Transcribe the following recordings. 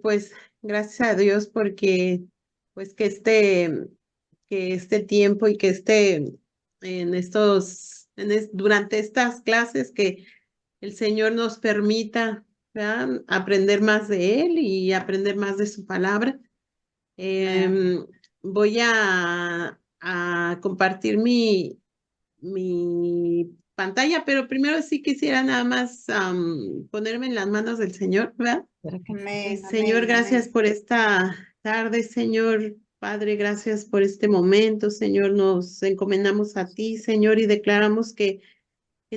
pues gracias a Dios porque pues que este tiempo y que durante estas clases que el Señor nos permita, ¿verdad? Aprender más de Él y aprender más de su palabra. Em, Voy a compartir mi pantalla, pero primero sí quisiera nada más ponerme en las manos del Señor, ¿verdad? Amén, Señor, amén, gracias amén. por esta tarde, Señor. Padre, gracias por este momento, Señor. Nos encomendamos a ti, Señor, y declaramos que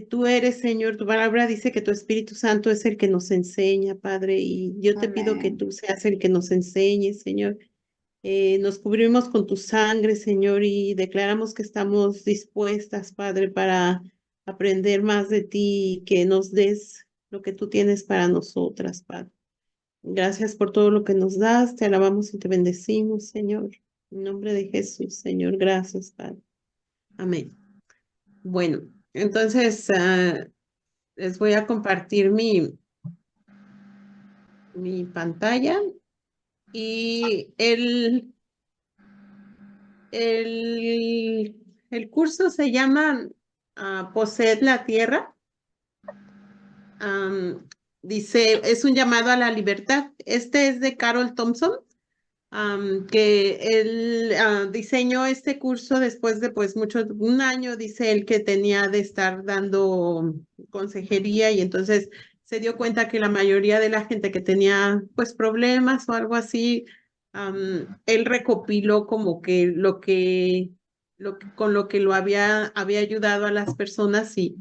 tú eres, Señor. Tu palabra dice que tu Espíritu Santo es el que nos enseña, Padre, y yo te pido que Amén. tú seas el que nos enseñe, Señor. Nos cubrimos con tu sangre, Señor, y declaramos que estamos dispuestas, Padre, para aprender más de ti y que nos des lo que tú tienes para nosotras, Padre. Gracias por todo lo que nos das, te alabamos y te bendecimos, Señor. En nombre de Jesús, Señor, gracias, Padre. Amén. Bueno, entonces les voy a compartir mi pantalla y el, el curso se llama Poseed la Tierra. Am, Dice, es un llamado a la libertad. Este es de Carol Thompson. Que él diseñó este curso después de pues un año, dice él, que tenía de estar dando consejería y entonces se dio cuenta que la mayoría de la gente que tenía pues problemas o algo así, él recopiló como que con lo que había ayudado a las personas y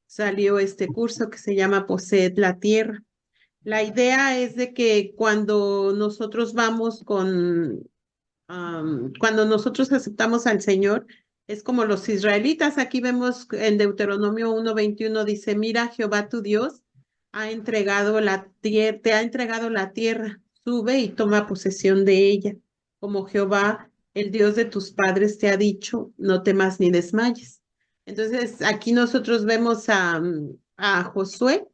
salió este curso que se llama Poseed la Tierra. La idea es de que cuando nosotros cuando nosotros aceptamos al Señor, es como los israelitas. Aquí vemos en Deuteronomio 1:21 dice, mira, Jehová tu Dios ha entregado la tierra, te ha entregado la tierra, sube y toma posesión de ella. Como Jehová, el Dios de tus padres, te ha dicho, no temas ni desmayes. Entonces, aquí nosotros vemos a Josué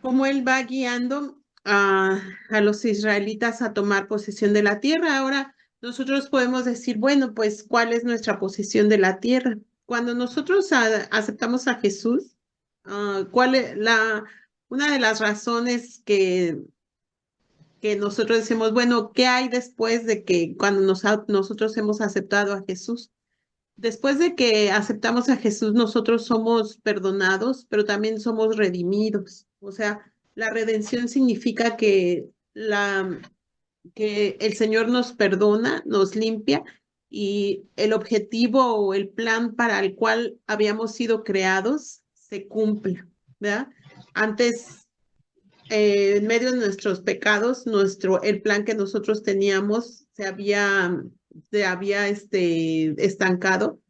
cómo él va guiando a los israelitas a tomar posesión de la tierra. Ahora nosotros podemos decir, bueno, pues, ¿cuál es nuestra posesión de la tierra? Cuando nosotros aceptamos a Jesús, ¿cuál es una de las razones que nosotros decimos, bueno, ¿qué hay después de que cuando nosotros hemos aceptado a Jesús? Después de que aceptamos a Jesús, nosotros somos perdonados, pero también somos redimidos. O sea, la redención significa que el Señor nos perdona, nos limpia y el objetivo o el plan para el cual habíamos sido creados se cumple, ¿verdad? Antes, en medio de nuestros pecados, el plan que nosotros teníamos se había estancado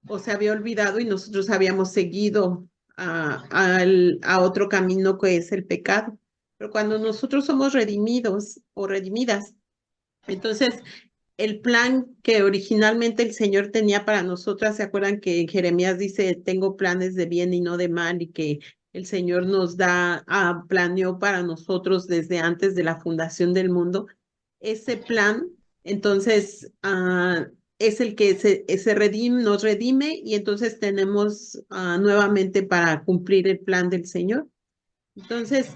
o se había olvidado y nosotros habíamos seguido a otro camino que es el pecado. Pero cuando nosotros somos redimidos o redimidas, entonces el plan que originalmente el Señor tenía para nosotras, ¿se acuerdan que en Jeremías dice, tengo planes de bien y no de mal? Y que el Señor nos planeó para nosotros desde antes de la fundación del mundo. Ese plan, entonces, es el que nos redime y entonces tenemos nuevamente para cumplir el plan del Señor. Entonces,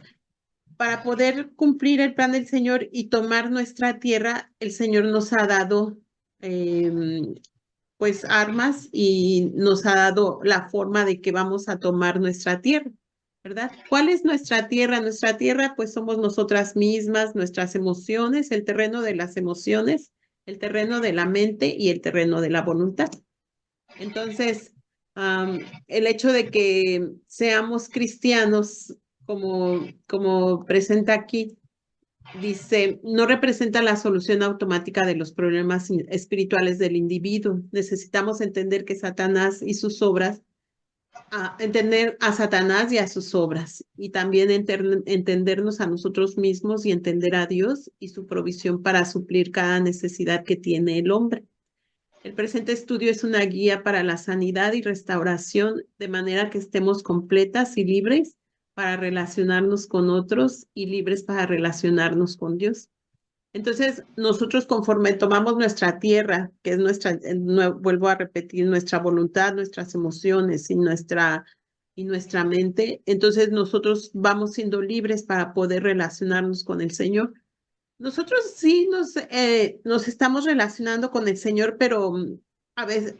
para poder cumplir el plan del Señor y tomar nuestra tierra, el Señor nos ha dado pues armas y nos ha dado la forma de que vamos a tomar nuestra tierra, ¿verdad? ¿Cuál es nuestra tierra? Nuestra tierra pues somos nosotras mismas, nuestras emociones, el terreno de las emociones, el terreno de la mente y el terreno de la voluntad. Entonces, el hecho de que seamos cristianos, como presenta aquí, dice, no representa la solución automática de los problemas espirituales del individuo. Necesitamos entender que Satanás y sus obras, entender a Satanás y a sus obras, y también entendernos a nosotros mismos y entender a Dios y su provisión para suplir cada necesidad que tiene el hombre. El presente estudio es una guía para la sanidad y restauración de manera que estemos completas y libres para relacionarnos con otros y libres para relacionarnos con Dios. Entonces, nosotros conforme tomamos nuestra tierra, que es nuestra, vuelvo a repetir, nuestra voluntad, nuestras emociones y nuestra mente, entonces nosotros vamos siendo libres para poder relacionarnos con el Señor. Nosotros sí nos estamos relacionando con el Señor, pero a veces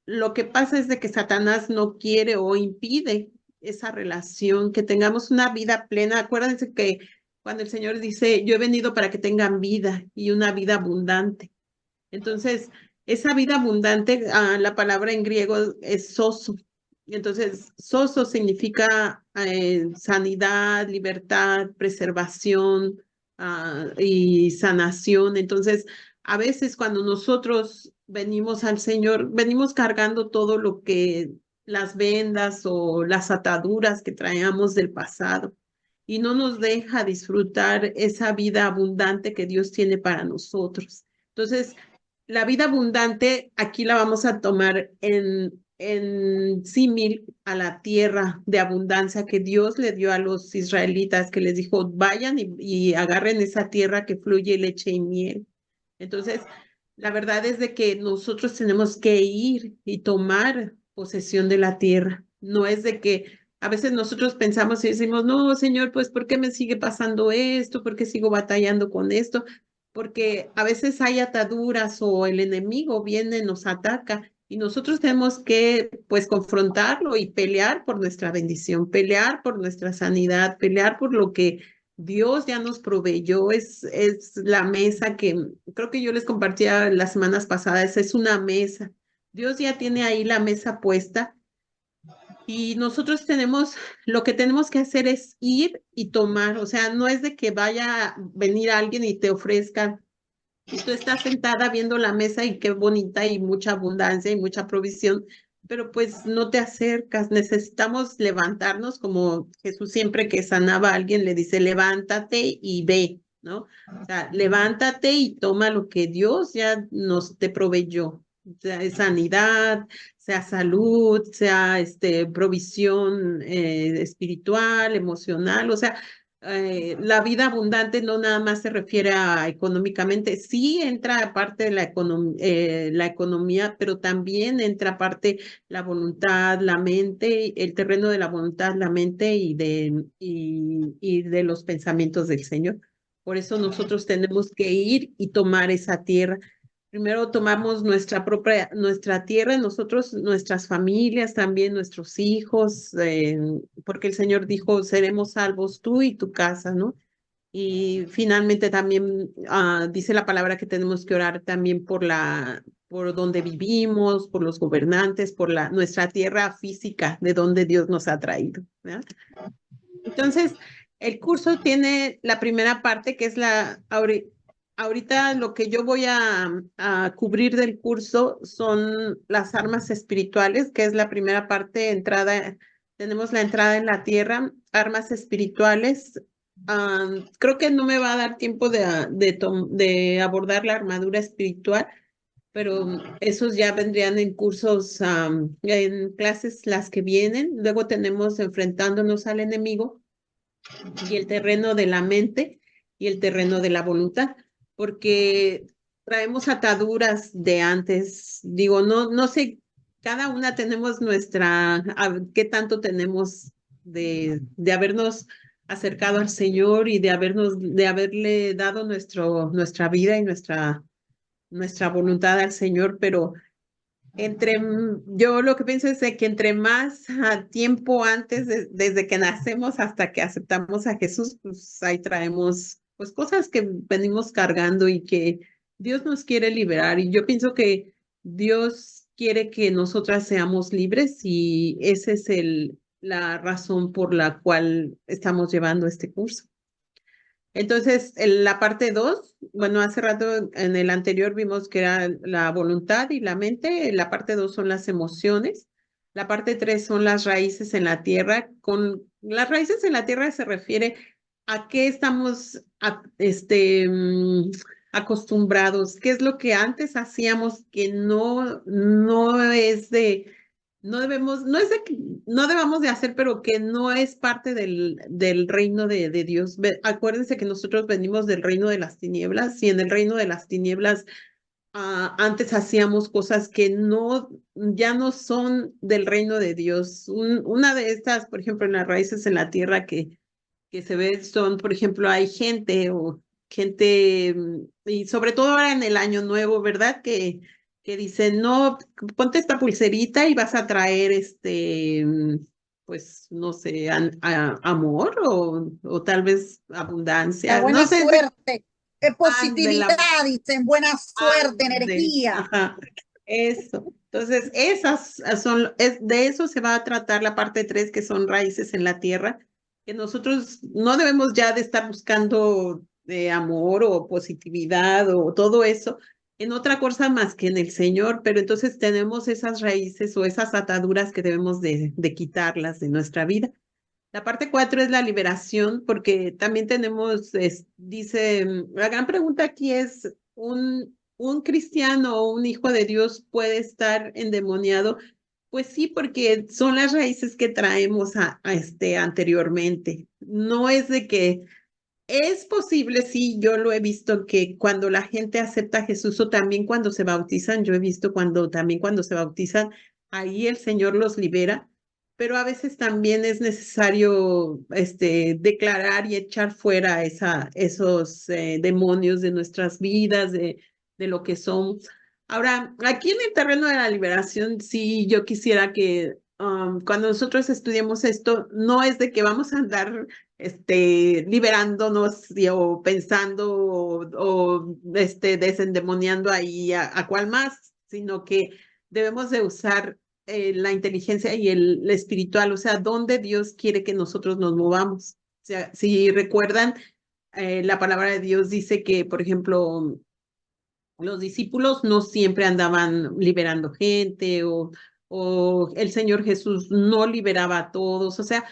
lo que pasa es de que Satanás no quiere o impide esa relación, que tengamos una vida plena. Acuérdense que cuando el Señor dice, yo he venido para que tengan vida y una vida abundante. Entonces, esa vida abundante, la palabra en griego es soso. Entonces, soso significa sanidad, libertad, preservación, y sanación. Entonces, a veces cuando nosotros venimos al Señor, venimos cargando todo lo que las vendas o las ataduras que traíamos del pasado y no nos deja disfrutar esa vida abundante que Dios tiene para nosotros. Entonces, la vida abundante aquí la vamos a tomar en símil a la tierra de abundancia que Dios le dio a los israelitas, que les dijo, vayan y agarren esa tierra que fluye leche y miel. Entonces, la verdad es de que nosotros tenemos que ir y tomar posesión de la tierra. No es de que a veces nosotros pensamos y decimos, no, Señor, pues, ¿por qué me sigue pasando esto? ¿Por qué sigo batallando con esto? Porque a veces hay ataduras o el enemigo viene, nos ataca y nosotros tenemos que, pues, confrontarlo y pelear por nuestra bendición, pelear por nuestra sanidad, pelear por lo que Dios ya nos proveyó. Es la mesa que creo que yo les compartía las semanas pasadas, es una mesa. Dios ya tiene ahí la mesa puesta y nosotros lo que tenemos que hacer es ir y tomar, o sea, no es de que vaya a venir alguien y te ofrezca y tú estás sentada viendo la mesa y qué bonita y mucha abundancia y mucha provisión, pero pues no te acercas. Necesitamos levantarnos como Jesús siempre que sanaba a alguien le dice, levántate y ve, ¿no? O sea, levántate y toma lo que Dios ya nos te proveyó, sea sanidad, sea salud, sea provisión espiritual, emocional, o sea, la vida abundante no nada más se refiere a económicamente, sí entra aparte de la economía, pero también entra aparte la voluntad, la mente, el terreno de la voluntad, la mente y de los pensamientos del Señor. Por eso nosotros tenemos que ir y tomar esa tierra. Primero tomamos nuestra tierra, nosotros, nuestras familias, también nuestros hijos, porque el Señor dijo, seremos salvos tú y tu casa, ¿no? Y finalmente también dice la palabra que tenemos que orar también por donde vivimos, por los gobernantes, por nuestra tierra física, de donde Dios nos ha traído, ¿verdad? Entonces, el curso tiene la primera parte, que es ahorita lo que yo voy a cubrir del curso son las armas espirituales, que es la primera parte, tenemos la entrada en la tierra, armas espirituales. Creo que no me va a dar tiempo de abordar la armadura espiritual, pero esos ya vendrían en cursos, en clases las que vienen. Luego tenemos enfrentándonos al enemigo y el terreno de la mente y el terreno de la voluntad, porque traemos ataduras de antes. Digo, no sé, cada una tenemos qué tanto tenemos de habernos acercado al Señor y de haberle dado nuestra vida y nuestra voluntad al Señor, pero yo lo que pienso es de que entre más tiempo antes, desde que nacemos hasta que aceptamos a Jesús, pues ahí traemos pues cosas que venimos cargando y que Dios nos quiere liberar. Y yo pienso que Dios quiere que nosotras seamos libres y esa es la razón por la cual estamos llevando este curso. Entonces, en la parte 2, bueno, hace rato en el anterior vimos que era la voluntad y la mente, la parte 2 son las emociones, la parte 3 son las raíces en la tierra. Con las raíces en la tierra se refiere a qué estamos acostumbrados, qué es lo que antes hacíamos que no es no debemos, no es de que no debamos de hacer, pero que no es parte del reino de Dios. Acuérdense que nosotros venimos del reino de las tinieblas y en el reino de las tinieblas antes hacíamos cosas que no, ya no son del reino de Dios. Una de estas, por ejemplo, en las raíces en la tierra que se ve son, por ejemplo, hay gente, y sobre todo ahora en el año nuevo, ¿verdad? Que dicen, no, ponte esta pulserita y vas a traer pues, no sé, amor o tal vez La abundancia, no buena sé, suerte, de positividad, la dicen, buena suerte, ande, energía. ajá, eso. Entonces, esas son, de eso se va a tratar la parte 3 que son raíces en la tierra, que nosotros no debemos ya de estar buscando amor o positividad o todo eso en otra cosa más que en el Señor, pero entonces tenemos esas raíces o esas ataduras que debemos de quitarlas de nuestra vida. La parte 4 es la liberación, porque también tenemos, dice, la gran pregunta aquí es, ¿un cristiano o un hijo de Dios puede estar endemoniado? Pues sí, porque son las raíces que traemos anteriormente. No es de que es posible, sí, yo lo he visto que cuando la gente acepta a Jesús o también cuando se bautizan, yo he visto también cuando se bautizan, ahí el Señor los libera, pero a veces también es necesario declarar y echar fuera esos demonios de nuestras vidas, de lo que somos. Ahora, aquí en el terreno de la liberación, sí, yo quisiera que cuando nosotros estudiemos esto, no es de que vamos a andar liberándonos o pensando desendemoniando ahí a cuál más, sino que debemos de usar la inteligencia y el espiritual, o sea, dónde Dios quiere que nosotros nos movamos. O sea, si recuerdan, la palabra de Dios dice que, por ejemplo, los discípulos no siempre andaban liberando gente o el Señor Jesús no liberaba a todos, o sea,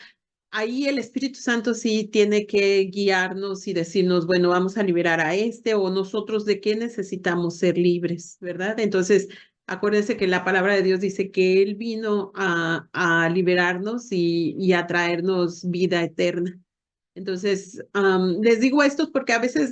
ahí el Espíritu Santo sí tiene que guiarnos y decirnos, bueno, vamos a liberar a o nosotros de qué necesitamos ser libres, ¿verdad? Entonces, acuérdense que la palabra de Dios dice que Él vino a liberarnos y a traernos vida eterna. Entonces, les digo esto porque a veces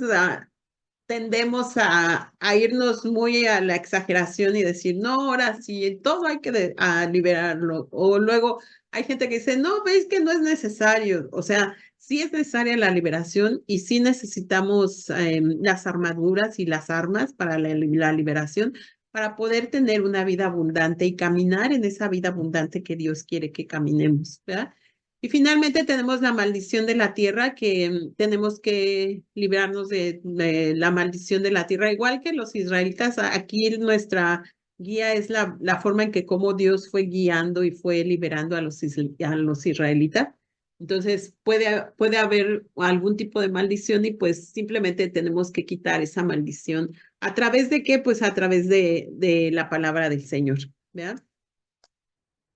tendemos a irnos muy a la exageración y decir, no, ahora sí, todo hay que liberarlo. O luego hay gente que dice, no, veis que no es necesario. O sea, sí es necesaria la liberación y sí necesitamos las armaduras y las armas para la liberación, para poder tener una vida abundante y caminar en esa vida abundante que Dios quiere que caminemos, ¿verdad? Y finalmente tenemos la maldición de la tierra, que tenemos que librarnos de la maldición de la tierra, igual que los israelitas. Aquí nuestra guía es la forma en que cómo Dios fue guiando y fue liberando a los israelitas. Entonces puede haber algún tipo de maldición y pues simplemente tenemos que quitar esa maldición. ¿A través de qué? Pues a través de la palabra del Señor, ¿verdad?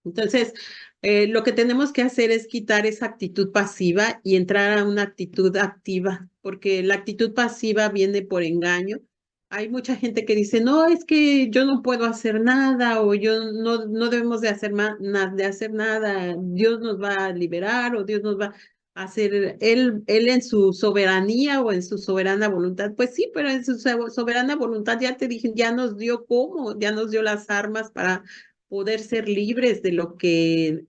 Entonces, lo que tenemos que hacer es quitar esa actitud pasiva y entrar a una actitud activa, porque la actitud pasiva viene por engaño. Hay mucha gente que dice, no, es que yo no puedo hacer nada o yo no debemos de hacer, de hacer nada, Dios nos va a liberar o Dios nos va a hacer, él en su soberanía o en su soberana voluntad. Pues sí, pero en su soberana voluntad ya te dije, ya nos dio cómo, ya nos dio las armas para poder ser libres de lo que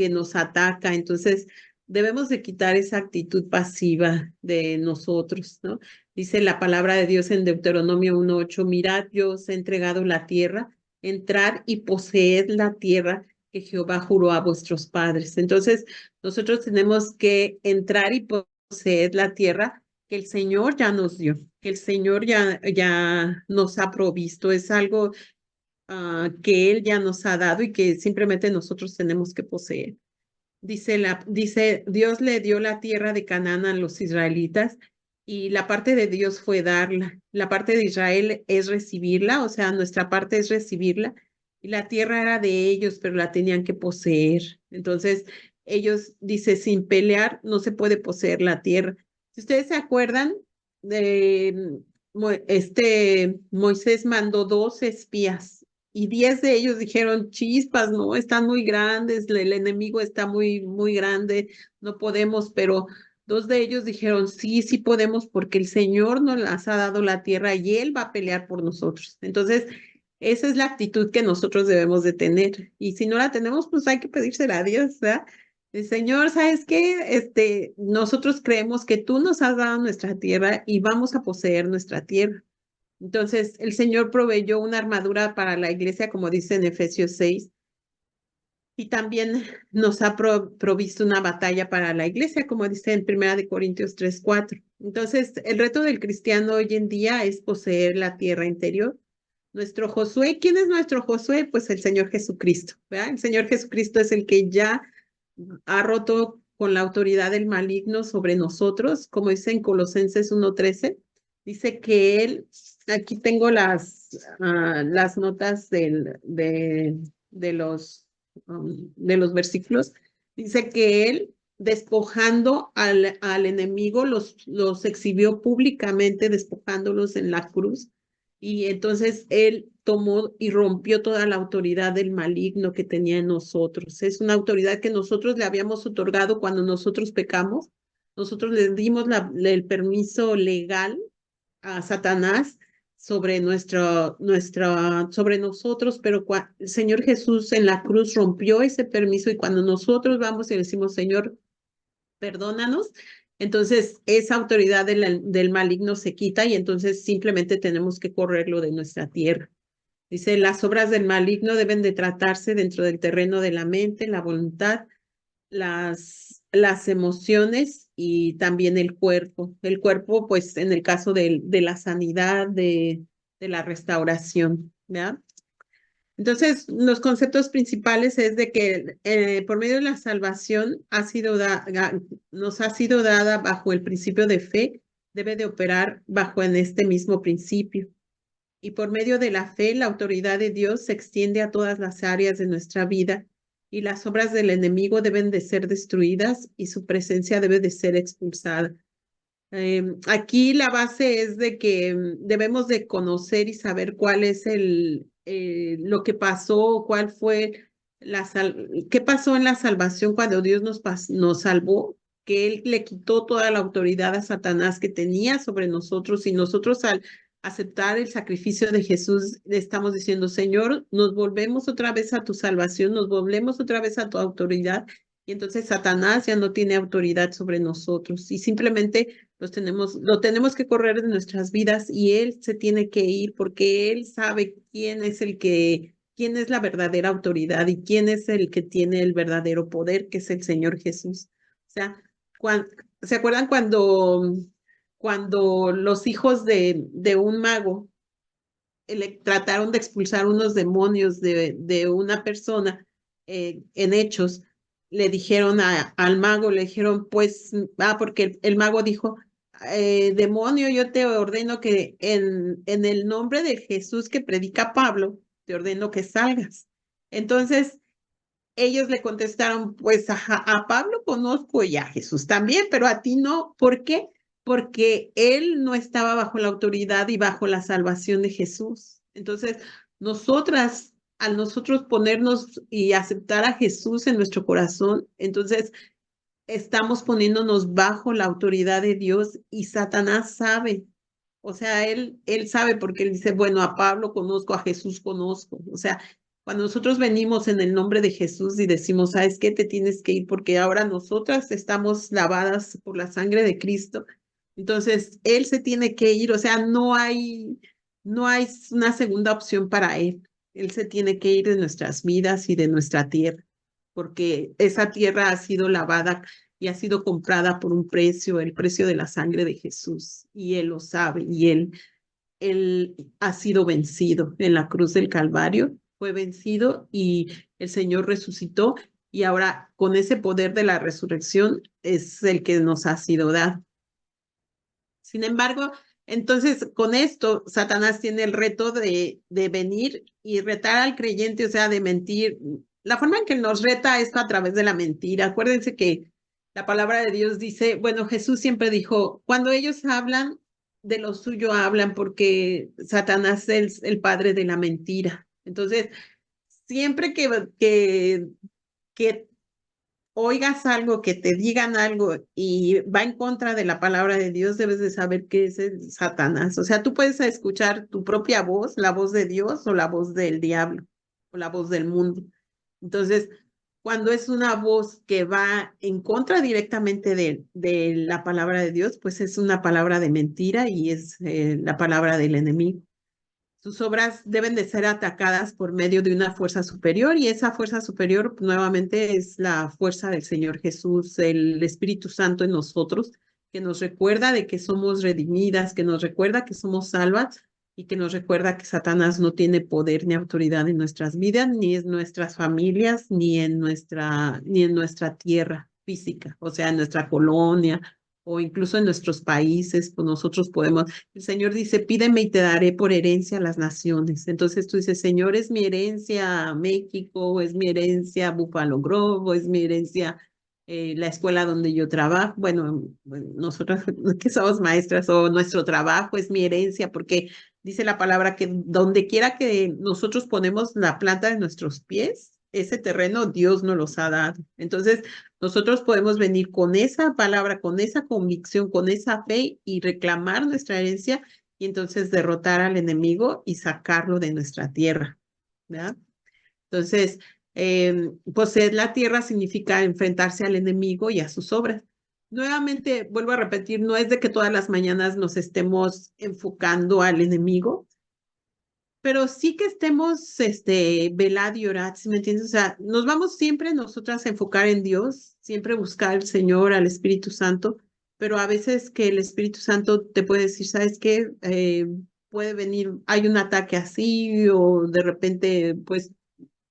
nos ataca. Entonces, debemos de quitar esa actitud pasiva de nosotros, ¿no? Dice la palabra de Dios en Deuteronomio 1:8, mirad, yo os he entregado la tierra, entrad y poseed la tierra que Jehová juró a vuestros padres. Entonces, nosotros tenemos que entrar y poseer la tierra que el Señor ya nos dio, que el Señor ya nos ha provisto. Es algo que Él ya nos ha dado y que simplemente nosotros tenemos que poseer. Dice, Dios le dio la tierra de Canaán a los israelitas y la parte de Dios fue darla. La parte de Israel es recibirla, o sea, nuestra parte es recibirla. Y la tierra era de ellos, pero la tenían que poseer. Entonces, ellos, dice, sin pelear no se puede poseer la tierra. Si ustedes se acuerdan, de Moisés mandó 2 espías y 10 de ellos dijeron, chispas, no, están muy grandes, el enemigo está muy, muy grande, no podemos, pero 2 de ellos dijeron, sí, sí podemos, porque el Señor nos las ha dado la tierra y Él va a pelear por nosotros. Entonces, esa es la actitud que nosotros debemos de tener. Y si no la tenemos, pues hay que pedírsela a Dios, ¿verdad? El Señor, ¿sabes qué? Nosotros creemos que tú nos has dado nuestra tierra y vamos a poseer nuestra tierra. Entonces, el Señor proveyó una armadura para la iglesia, como dice en Efesios 6, y también nos ha provisto una batalla para la iglesia, como dice en 1 Corintios 3:4. Entonces, el reto del cristiano hoy en día es poseer la tierra interior. Nuestro Josué, ¿quién es nuestro Josué? Pues el Señor Jesucristo, ¿verdad? El Señor Jesucristo es el que ya ha roto con la autoridad del maligno sobre nosotros, como dice en Colosenses 1:13. Dice que Él, aquí tengo las notas de los versículos, dice que Él, despojando al enemigo, los exhibió públicamente, despojándolos en la cruz. Y entonces Él tomó y rompió toda la autoridad del maligno que tenía en nosotros. Es una autoridad que nosotros le habíamos otorgado cuando nosotros pecamos. Nosotros le dimos el permiso legal a Satanás sobre nosotros, pero el Señor Jesús en la cruz rompió ese permiso y cuando nosotros vamos y decimos, Señor, perdónanos, entonces esa autoridad del maligno se quita y entonces simplemente tenemos que correrlo de nuestra tierra. Dice, las obras del maligno deben de tratarse dentro del terreno de la mente, la voluntad, las emociones y también el cuerpo. El cuerpo, pues en el caso de la sanidad, de la restauración, ¿verdad? Entonces, los conceptos principales es de que por medio de la salvación nos ha sido dada bajo el principio de fe, debe de operar bajo en este mismo principio. Y por medio de la fe, la autoridad de Dios se extiende a todas las áreas de nuestra vida y las obras del enemigo deben de ser destruidas y su presencia debe de ser expulsada. Aquí la base es de que debemos de conocer y saber cuál es lo que pasó, cuál fue qué pasó en la salvación cuando Dios nos salvó, que Él le quitó toda la autoridad a Satanás que tenía sobre nosotros y nosotros al aceptar el sacrificio de Jesús le estamos diciendo, Señor, nos volvemos otra vez a tu salvación, nos volvemos otra vez a tu autoridad y entonces Satanás ya no tiene autoridad sobre nosotros y simplemente lo tenemos que correr de nuestras vidas y Él se tiene que ir porque Él sabe quién es la verdadera autoridad y quién es el que tiene el verdadero poder, que es el Señor Jesús. O sea, ¿se acuerdan cuando los hijos de un mago le trataron de expulsar unos demonios de una persona en Hechos? Le dijeron al mago, le dijeron, pues, porque el mago dijo, demonio, yo te ordeno que en el nombre de Jesús que predica Pablo, te ordeno que salgas. Entonces, ellos le contestaron, pues a Pablo conozco y a Jesús también, pero a ti no. ¿Por qué? Porque él no estaba bajo la autoridad y bajo la salvación de Jesús. Entonces, al nosotros ponernos y aceptar a Jesús en nuestro corazón, entonces estamos poniéndonos bajo la autoridad de Dios y Satanás sabe. O sea, él sabe porque él dice, bueno, a Pablo conozco, a Jesús conozco. O sea, cuando nosotros venimos en el nombre de Jesús y decimos, ¿sabes qué? Te tienes que ir porque ahora nosotras estamos lavadas por la sangre de Cristo. Entonces, Él se tiene que ir. O sea, no hay una segunda opción para Él. Él se tiene que ir de nuestras vidas y de nuestra tierra, porque esa tierra ha sido lavada y ha sido comprada por un precio, el precio de la sangre de Jesús. Y Él lo sabe y Él ha sido vencido en la cruz del Calvario, fue vencido y el Señor resucitó y ahora con ese poder de la resurrección es el que nos ha sido dado. Sin embargo, entonces con esto Satanás tiene el reto de venir y retar al creyente, o sea, de mentir. La forma en que nos reta es a través de la mentira. Acuérdense que la palabra de Dios dice, bueno, Jesús siempre dijo, cuando ellos hablan, de lo suyo hablan porque Satanás es el padre de la mentira. Entonces, siempre que oigas algo, que te digan algo y va en contra de la palabra de Dios, debes de saber que es el Satanás. O sea, tú puedes escuchar tu propia voz, la voz de Dios o la voz del diablo o la voz del mundo. Entonces, cuando es una voz que va en contra directamente de la palabra de Dios, pues es una palabra de mentira y es la palabra del enemigo. Sus obras deben de ser atacadas por medio de una fuerza superior y esa fuerza superior nuevamente es la fuerza del Señor Jesús, el Espíritu Santo en nosotros, que nos recuerda de que somos redimidas, que nos recuerda que somos salvas y que nos recuerda que Satanás no tiene poder ni autoridad en nuestras vidas, ni en nuestras familias, ni en nuestra tierra física, o sea, en nuestra colonia o incluso en nuestros países, pues nosotros podemos. El Señor dice, pídeme y te daré por herencia a las naciones. Entonces tú dices, Señor, es mi herencia México, es mi herencia Buffalo Grove, es mi herencia la escuela donde yo trabajo. Bueno, nosotros que somos maestras o nuestro trabajo es mi herencia porque dice la palabra que donde quiera que nosotros ponemos la planta de nuestros pies, ese terreno Dios nos los ha dado. Entonces, nosotros podemos venir con esa palabra, con esa convicción, con esa fe y reclamar nuestra herencia y entonces derrotar al enemigo y sacarlo de nuestra tierra, ¿verdad? Entonces, poseer la tierra significa enfrentarse al enemigo y a sus obras. Nuevamente, vuelvo a repetir, no es de que todas las mañanas nos estemos enfocando al enemigo, pero sí que estemos, velad y orad, ¿sí me entiendes? O sea, nos vamos siempre nosotras a enfocar en Dios, siempre buscar al Señor, al Espíritu Santo, pero a veces que el Espíritu Santo te puede decir, ¿sabes qué? Puede venir, hay un ataque así, o de repente, pues,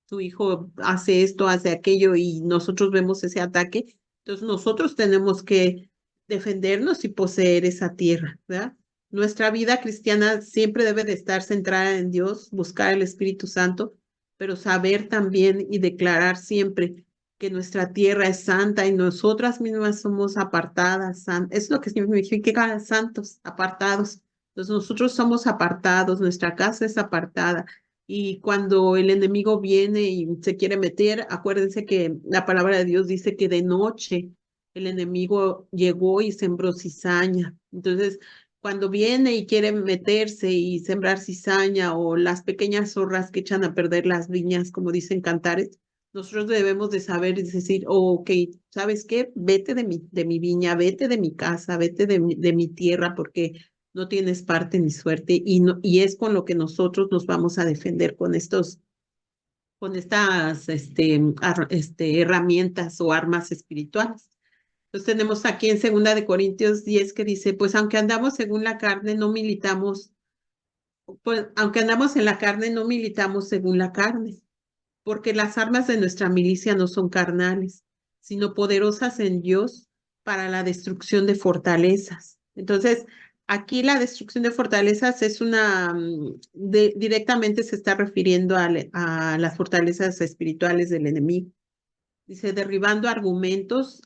tu hijo hace esto, hace aquello, y nosotros vemos ese ataque, entonces nosotros tenemos que defendernos y poseer esa tierra, ¿verdad? Nuestra vida cristiana siempre debe de estar centrada en Dios, buscar el Espíritu Santo, pero saber también y declarar siempre que nuestra tierra es santa y nosotras mismas somos apartadas. Es lo que significa santos, apartados. Entonces nosotros somos apartados, nuestra casa es apartada. Y cuando el enemigo viene y se quiere meter, acuérdense que la palabra de Dios dice que de noche el enemigo llegó y sembró cizaña. Entonces, cuando viene y quiere meterse y sembrar cizaña o las pequeñas zorras que echan a perder las viñas, como dicen Cantares, nosotros debemos de saber y decir, oh, ok, ¿sabes qué? Vete de mi viña, vete de mi casa, vete de mi tierra, porque no tienes parte ni suerte y, no, y es con lo que nosotros nos vamos a defender con estas herramientas o armas espirituales. Entonces tenemos aquí en 2 Corintios 10 que dice, pues aunque andamos según la carne, no militamos, pues aunque andamos en la carne, no militamos según la carne, porque las armas de nuestra milicia no son carnales, sino poderosas en Dios para la destrucción de fortalezas. Entonces, aquí la destrucción de fortalezas es directamente se está refiriendo a las fortalezas espirituales del enemigo. Dice, derribando argumentos,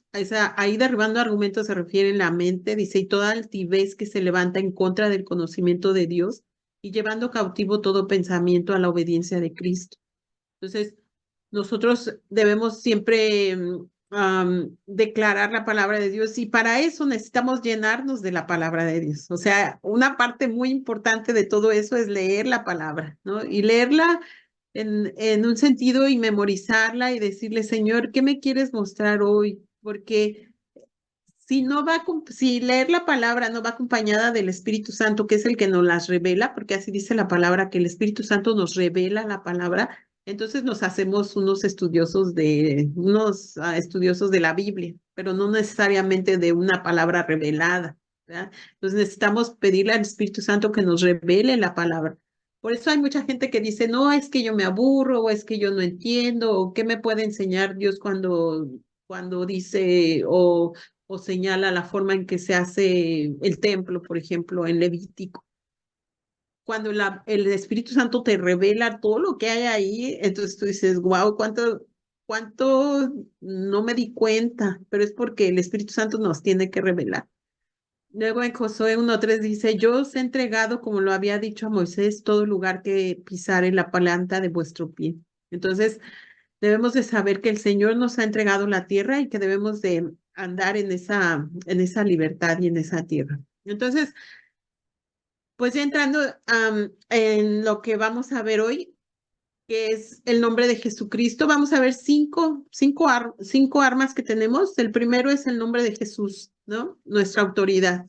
ahí derribando argumentos se refiere en la mente, dice, y toda altivez que se levanta en contra del conocimiento de Dios y llevando cautivo todo pensamiento a la obediencia de Cristo. Entonces, nosotros debemos siempre declarar la palabra de Dios y para eso necesitamos llenarnos de la palabra de Dios. O sea, una parte muy importante de todo eso es leer la palabra, ¿no? Y leerla en un sentido y memorizarla y decirle, Señor, ¿qué me quieres mostrar hoy? Porque si no va, si leer la palabra no va acompañada del Espíritu Santo, que es el que nos las revela, porque así dice la palabra, que el Espíritu Santo nos revela la palabra, entonces nos hacemos unos estudiosos de la Biblia, pero no necesariamente de una palabra revelada, ¿verdad? Entonces necesitamos pedirle al Espíritu Santo que nos revele la palabra. Por eso hay mucha gente que dice, no, es que yo me aburro, o es que yo no entiendo, o qué me puede enseñar Dios cuando dice, o señala la forma en que se hace el templo, por ejemplo, en Levítico. Cuando el Espíritu Santo te revela todo lo que hay ahí, entonces tú dices, wow, cuánto no me di cuenta, pero es porque el Espíritu Santo nos tiene que revelar. Luego en Josué 1:3 dice, yo os he entregado, como lo había dicho a Moisés, todo lugar que pisare la planta de vuestro pie. Entonces, debemos de saber que el Señor nos ha entregado la tierra y que debemos de andar en esa libertad y en esa tierra. Entonces, pues ya entrando en lo que vamos a ver hoy, que es el nombre de Jesucristo, vamos a ver cinco armas que tenemos. El primero es el nombre de Jesús, ¿no? Nuestra autoridad.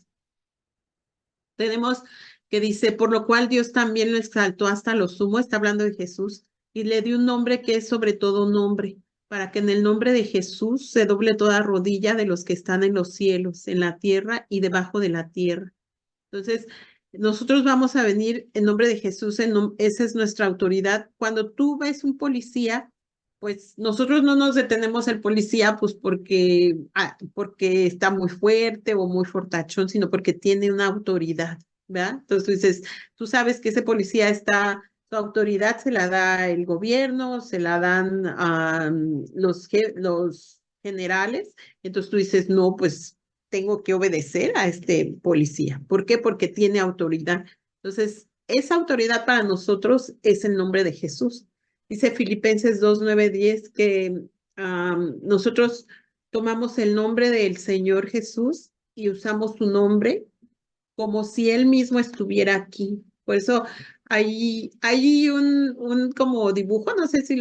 Tenemos que dice, por lo cual Dios también lo exaltó hasta lo sumo, está hablando de Jesús, y le dio un nombre que es sobre todo nombre, para que en el nombre de Jesús se doble toda rodilla de los que están en los cielos, en la tierra y debajo de la tierra. Entonces, nosotros vamos a venir en nombre de Jesús, esa es nuestra autoridad. Cuando tú ves un policía, pues nosotros no nos detenemos el policía pues porque está muy fuerte o muy fortachón, sino porque tiene una autoridad, ¿verdad? Entonces tú dices, tú sabes que ese policía su autoridad se la da el gobierno, se la dan los generales, entonces tú dices, no, pues tengo que obedecer a este policía. ¿Por qué? Porque tiene autoridad. Entonces, esa autoridad para nosotros es el nombre de Jesús. Dice Filipenses 2:9-10 que nosotros tomamos el nombre del Señor Jesús y usamos su nombre como si él mismo estuviera aquí. Por eso hay un como dibujo, no sé si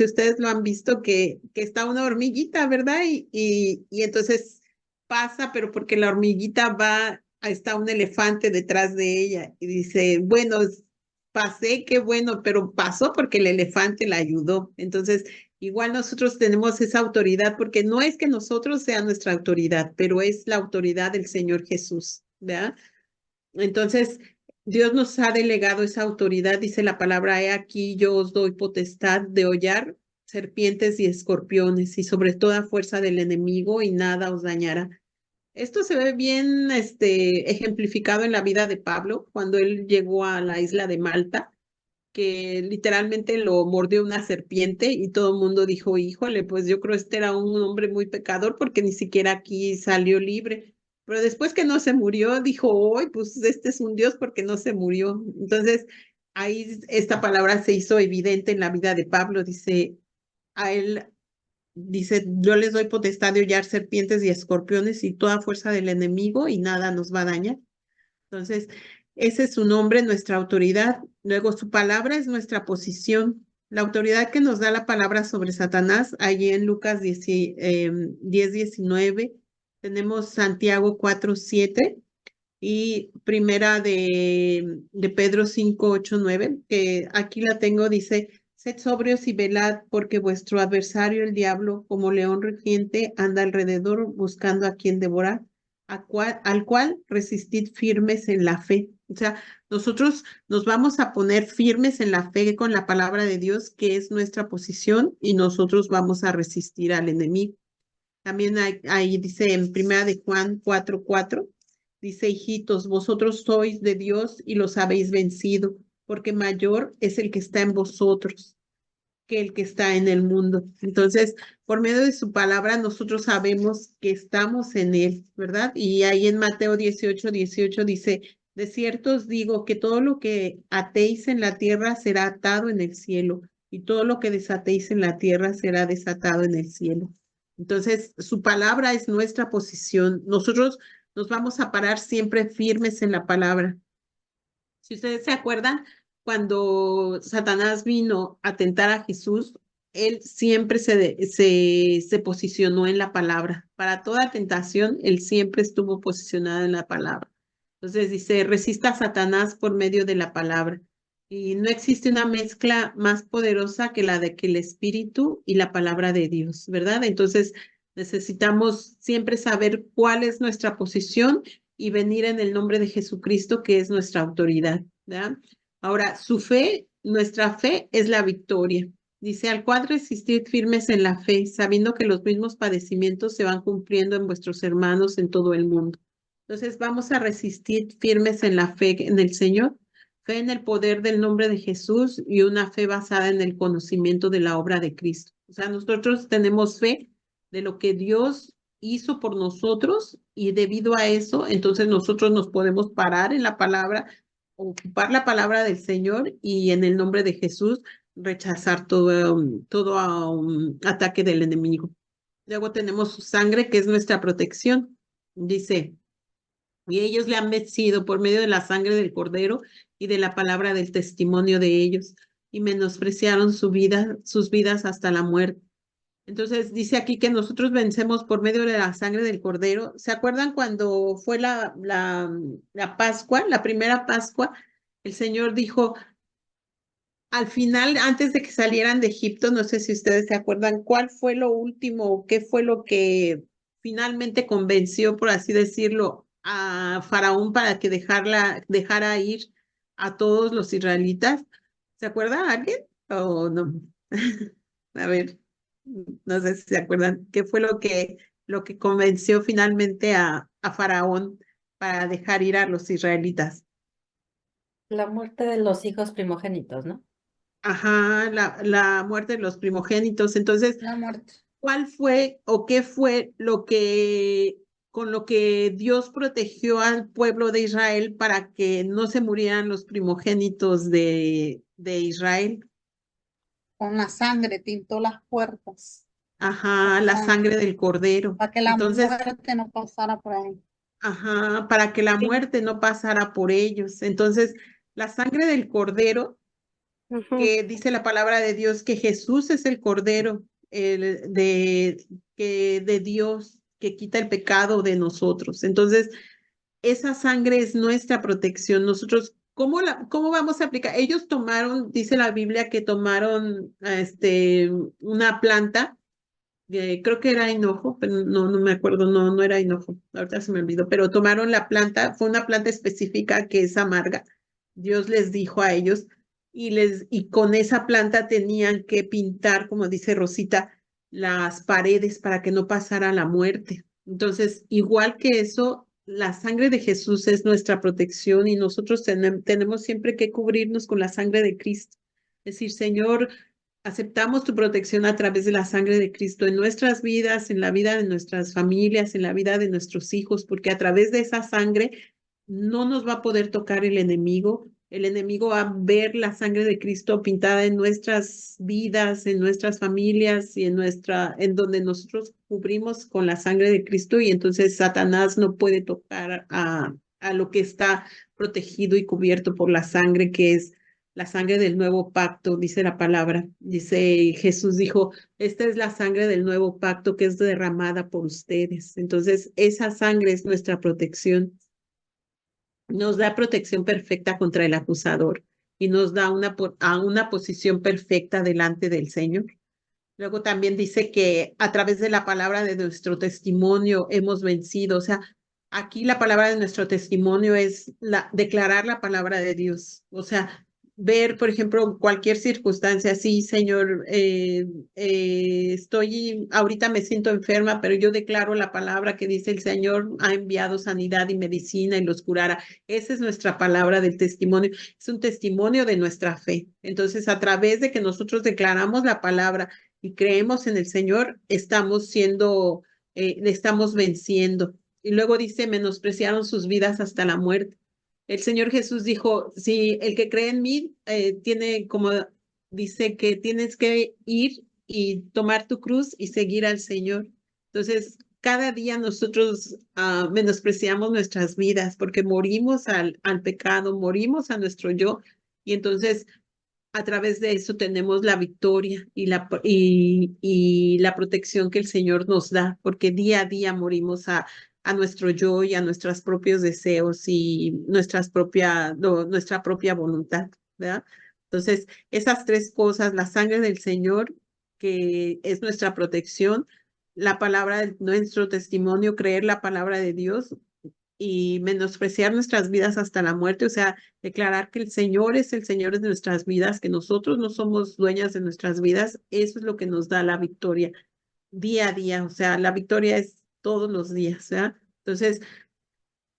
ustedes lo han visto, que está una hormiguita, ¿verdad? Y entonces pasa, pero porque la hormiguita está un elefante detrás de ella y dice, bueno, pasé, qué bueno, pero pasó porque el elefante la ayudó. Entonces, igual nosotros tenemos esa autoridad, porque no es que nosotros sea nuestra autoridad, pero es la autoridad del Señor Jesús, ¿verdad? Entonces, Dios nos ha delegado esa autoridad, dice la palabra, he aquí yo os doy potestad de hollar serpientes y escorpiones y sobre toda fuerza del enemigo y nada os dañará. Esto se ve bien ejemplificado en la vida de Pablo cuando él llegó a la isla de Malta, que literalmente lo mordió una serpiente y todo el mundo dijo, híjole, pues yo creo que este era un hombre muy pecador porque ni siquiera aquí salió libre. Pero después que no se murió, dijo, hoy, pues este es un Dios porque no se murió. Entonces, ahí esta palabra se hizo evidente en la vida de Pablo. Dice, a él, dice, yo les doy potestad de hollar serpientes y escorpiones y toda fuerza del enemigo y nada nos va a dañar. Entonces, ese es su nombre, nuestra autoridad. Luego, su palabra es nuestra posición. La autoridad que nos da la palabra sobre Satanás, allí en Lucas 10:19, tenemos Santiago 4:7 y primera de Pedro 5:8-9, que aquí la tengo, dice, sed sobrios y velad, porque vuestro adversario, el diablo, como león rugiente, anda alrededor buscando a quien devorar, al cual resistid firmes en la fe. O sea, nosotros nos vamos a poner firmes en la fe con la palabra de Dios, que es nuestra posición, y nosotros vamos a resistir al enemigo. También ahí dice en primera de Juan 4:4, dice, hijitos, vosotros sois de Dios y los habéis vencido, porque mayor es el que está en vosotros que el que está en el mundo. Entonces, por medio de su palabra, nosotros sabemos que estamos en él, ¿verdad? Y ahí en Mateo 18:18 dice, de cierto os digo que todo lo que atéis en la tierra será atado en el cielo, y todo lo que desatéis en la tierra será desatado en el cielo. Entonces, su palabra es nuestra posición. Nosotros nos vamos a parar siempre firmes en la palabra. Si ustedes se acuerdan, cuando Satanás vino a tentar a Jesús, él siempre se posicionó en la palabra. Para toda tentación, él siempre estuvo posicionado en la palabra. Entonces dice, resista a Satanás por medio de la palabra. Y no existe una mezcla más poderosa que la de que el Espíritu y la palabra de Dios, ¿verdad? Entonces necesitamos siempre saber cuál es nuestra posición y venir en el nombre de Jesucristo, que es nuestra autoridad, ¿verdad? Ahora, nuestra fe es la victoria. Dice, al cual resistid firmes en la fe, sabiendo que los mismos padecimientos se van cumpliendo en vuestros hermanos en todo el mundo. Entonces, vamos a resistir firmes en la fe en el Señor, fe en el poder del nombre de Jesús y una fe basada en el conocimiento de la obra de Cristo. O sea, nosotros tenemos fe de lo que Dios hizo por nosotros y debido a eso, entonces nosotros nos podemos parar en la palabra, ocupar la palabra del Señor y en el nombre de Jesús rechazar todo ataque del enemigo. Luego tenemos su sangre, que es nuestra protección. Dice, y ellos le han vencido por medio de la sangre del Cordero y de la palabra del testimonio de ellos, y menospreciaron sus vidas hasta la muerte. Entonces dice aquí que nosotros vencemos por medio de la sangre del Cordero. ¿Se acuerdan cuando fue la Pascua, la primera Pascua? El Señor dijo, al final, antes de que salieran de Egipto, no sé si ustedes se acuerdan, ¿cuál fue lo último, qué fue lo que finalmente convenció, por así decirlo, a Faraón para que dejara ir a todos los israelitas? ¿Se acuerda alguien o no? A ver, no sé si se acuerdan, ¿qué fue lo que convenció finalmente a Faraón para dejar ir a los israelitas? La muerte de los hijos primogénitos, ¿no? Ajá, la muerte de los primogénitos. Entonces, La muerte. ¿cuál fue o qué fue con lo que Dios protegió al pueblo de Israel para que no se murieran los primogénitos de Israel? Con la sangre pintó las puertas. Ajá, la sangre del Cordero. Para que la Entonces, muerte no pasara por ahí. ajá, para que la Sí. muerte no pasara por ellos. Entonces, la sangre del Cordero, que dice la palabra de Dios que Jesús es el Cordero de Dios que quita el pecado de nosotros. Entonces, esa sangre es nuestra protección. Nosotros, ¿cómo vamos a aplicar? Ellos tomaron, dice la Biblia, que tomaron una planta, creo que era hinojo, pero no me acuerdo, no era hinojo, ahorita se me olvidó, pero tomaron la planta, fue una planta específica que es amarga. Dios les dijo a ellos y con esa planta tenían que pintar, como dice Rosita, las paredes para que no pasara la muerte. Entonces, igual que eso, la sangre de Jesús es nuestra protección y nosotros tenemos siempre que cubrirnos con la sangre de Cristo. Es decir, Señor, aceptamos tu protección a través de la sangre de Cristo en nuestras vidas, en la vida de nuestras familias, en la vida de nuestros hijos, porque a través de esa sangre no nos va a poder tocar el enemigo. El enemigo va a ver la sangre de Cristo pintada en nuestras vidas, en nuestras familias y en donde nosotros cubrimos con la sangre de Cristo y entonces Satanás no puede tocar a lo que está protegido y cubierto por la sangre que es la sangre del nuevo pacto, dice la palabra. Dice, Jesús dijo, esta es la sangre del nuevo pacto que es derramada por ustedes. Entonces, esa sangre es nuestra protección. Nos da protección perfecta contra el acusador y nos da una posición perfecta delante del Señor. Luego también dice que a través de la palabra de nuestro testimonio hemos vencido. O sea, aquí la palabra de nuestro testimonio es declarar la palabra de Dios. O sea, ver, por ejemplo, cualquier circunstancia, sí, Señor, ahorita me siento enferma, pero yo declaro la palabra que dice el Señor ha enviado sanidad y medicina y los curará. Esa es nuestra palabra del testimonio. Es un testimonio de nuestra fe. Entonces, a través de que nosotros declaramos la palabra, y creemos en el Señor, le estamos venciendo. Y luego dice, menospreciaron sus vidas hasta la muerte. El Señor Jesús dijo, si el que cree en mí tiene como, dice que tienes que ir y tomar tu cruz y seguir al Señor. Entonces, cada día nosotros menospreciamos nuestras vidas porque morimos al pecado, morimos a nuestro yo. Y entonces a través de eso tenemos la victoria y la protección que el Señor nos da, porque día a día morimos a nuestro yo y a nuestros propios deseos y nuestra propia voluntad, ¿verdad? Entonces, esas tres cosas, la sangre del Señor, que es nuestra protección, la palabra de nuestro testimonio, creer la palabra de Dios, y menospreciar nuestras vidas hasta la muerte, o sea, declarar que el Señor es el Señor de nuestras vidas, que nosotros no somos dueñas de nuestras vidas, eso es lo que nos da la victoria día a día, o sea, la victoria es todos los días, ¿verdad? Entonces,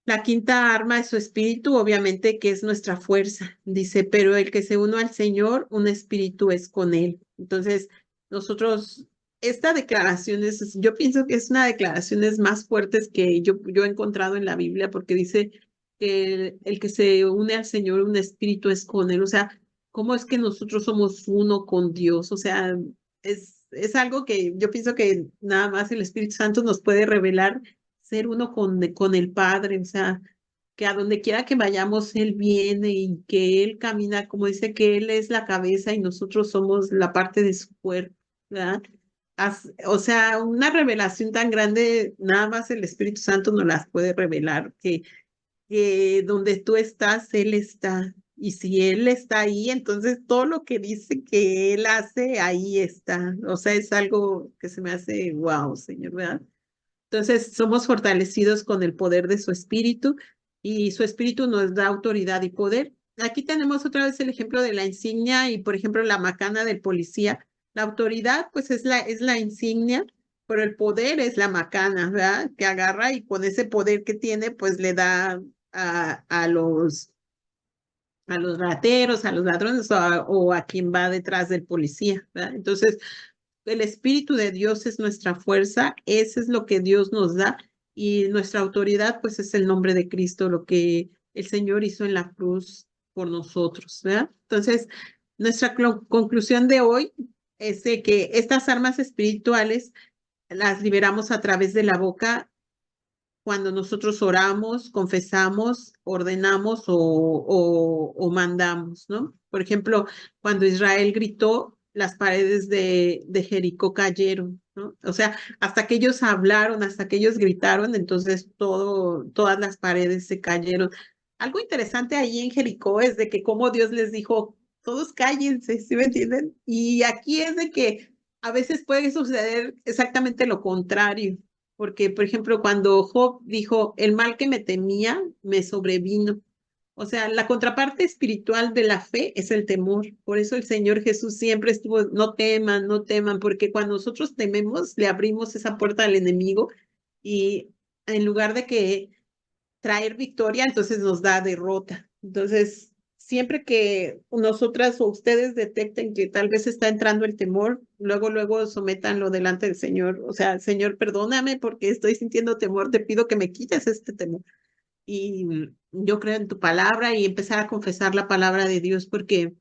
la quinta arma es su espíritu, obviamente, que es nuestra fuerza, dice, pero el que se une al Señor, un espíritu es con él. Entonces, nosotros esta declaración yo pienso que es una de las declaraciones más fuertes que yo he encontrado en la Biblia, porque dice que el que se une al Señor, un espíritu es con él. O sea, ¿cómo es que nosotros somos uno con Dios? O sea, es algo que yo pienso que nada más el Espíritu Santo nos puede revelar, ser uno con el Padre. O sea, que a donde quiera que vayamos, Él viene y que Él camina, como dice, que Él es la cabeza y nosotros somos la parte de su cuerpo, ¿verdad? O sea, una revelación tan grande, nada más el Espíritu Santo nos las puede revelar, que donde tú estás, Él está. Y si Él está ahí, entonces todo lo que dice que Él hace, ahí está. O sea, es algo que se me hace wow, Señor, ¿verdad? Entonces, somos fortalecidos con el poder de su espíritu y su espíritu nos da autoridad y poder. Aquí tenemos otra vez el ejemplo de la insignia y, por ejemplo, la macana del policía. La autoridad, pues, es la insignia, pero el poder es la macana, ¿verdad? Que agarra y con ese poder que tiene, pues, le da a los rateros, a los ladrones o a quien va detrás del policía, ¿verdad? Entonces, el Espíritu de Dios es nuestra fuerza, ese es lo que Dios nos da y nuestra autoridad pues es el nombre de Cristo, lo que el Señor hizo en la cruz por nosotros, ¿verdad? Entonces, nuestra conclusión de hoy es de que estas armas espirituales las liberamos a través de la boca cuando nosotros oramos, confesamos, ordenamos o mandamos, ¿no? Por ejemplo, cuando Israel gritó, las paredes de Jericó cayeron, ¿no? O sea, hasta que ellos hablaron, hasta que ellos gritaron, entonces todas las paredes se cayeron. Algo interesante ahí en Jericó es de que como Dios les dijo, todos cállense, ¿sí me entienden? Y aquí es de que a veces puede suceder exactamente lo contrario. Porque, por ejemplo, cuando Job dijo, el mal que me temía me sobrevino. O sea, la contraparte espiritual de la fe es el temor. Por eso el Señor Jesús siempre estuvo, no teman, no teman, porque cuando nosotros tememos, le abrimos esa puerta al enemigo y en lugar de que traer victoria, entonces nos da derrota. Entonces, siempre que nosotras o ustedes detecten que tal vez está entrando el temor, luego sométanlo delante del Señor. O sea, Señor, perdóname porque estoy sintiendo temor, te pido que me quites este temor. Y yo creo en tu palabra y empezar a confesar la palabra de Dios porque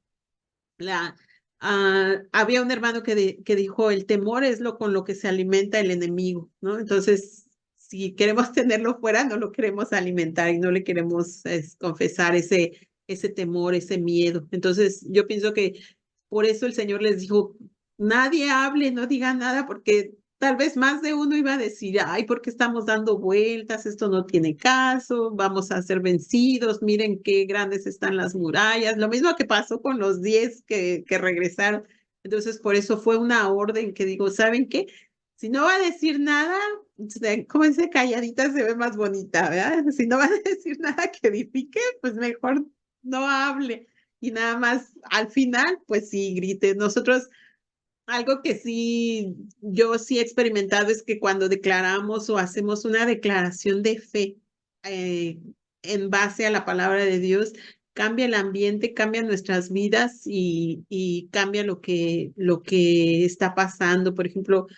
había un hermano que dijo, el temor es lo con lo que se alimenta el enemigo, ¿no? Entonces, si queremos tenerlo fuera, no lo queremos alimentar y no le queremos confesar ese temor, ese miedo. Entonces, yo pienso que por eso el Señor les dijo, nadie hable, no diga nada, porque tal vez más de uno iba a decir, ay, ¿por qué estamos dando vueltas? Esto no tiene caso, vamos a ser vencidos, miren qué grandes están las murallas. Lo mismo que pasó con los 10 que regresaron. Entonces, por eso fue una orden que digo, ¿saben qué? Si no va a decir nada, como dice, calladita se ve más bonita, ¿verdad? Si no va a decir nada que edifique, pues mejor no hable. Y nada más, al final, pues sí, grite. Nosotros algo que sí, yo sí he experimentado es que cuando declaramos o hacemos una declaración de fe eh, en base a la palabra de Dios, cambia el ambiente, cambia nuestras vidas y cambia lo que está pasando. Por ejemplo,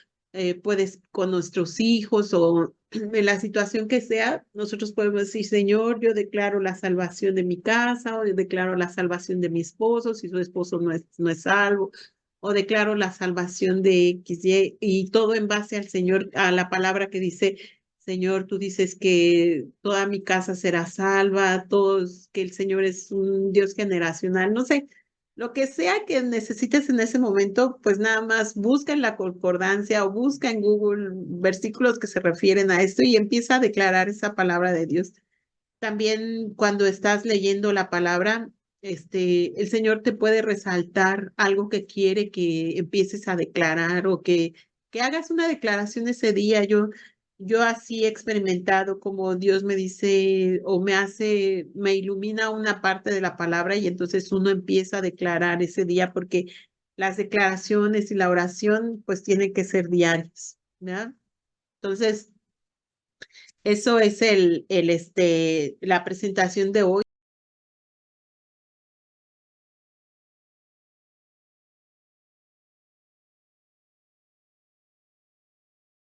puedes con nuestros hijos o en la situación que sea, nosotros podemos decir, Señor, yo declaro la salvación de mi casa o yo declaro la salvación de mi esposo, si su esposo no es salvo o declaro la salvación de X, y todo en base al Señor, a la palabra que dice, Señor, tú dices que toda mi casa será salva, todos, que el Señor es un Dios generacional, no sé, lo que sea que necesites en ese momento, pues nada más busca en la concordancia o busca en Google versículos que se refieren a esto y empieza a declarar esa palabra de Dios. También cuando estás leyendo la palabra, el Señor te puede resaltar algo que quiere que empieces a declarar o que hagas una declaración ese día. Yo así he experimentado como Dios me dice o me ilumina una parte de la palabra y entonces uno empieza a declarar ese día porque las declaraciones y la oración pues tienen que ser diarias, ¿verdad? Entonces, eso es la presentación de hoy.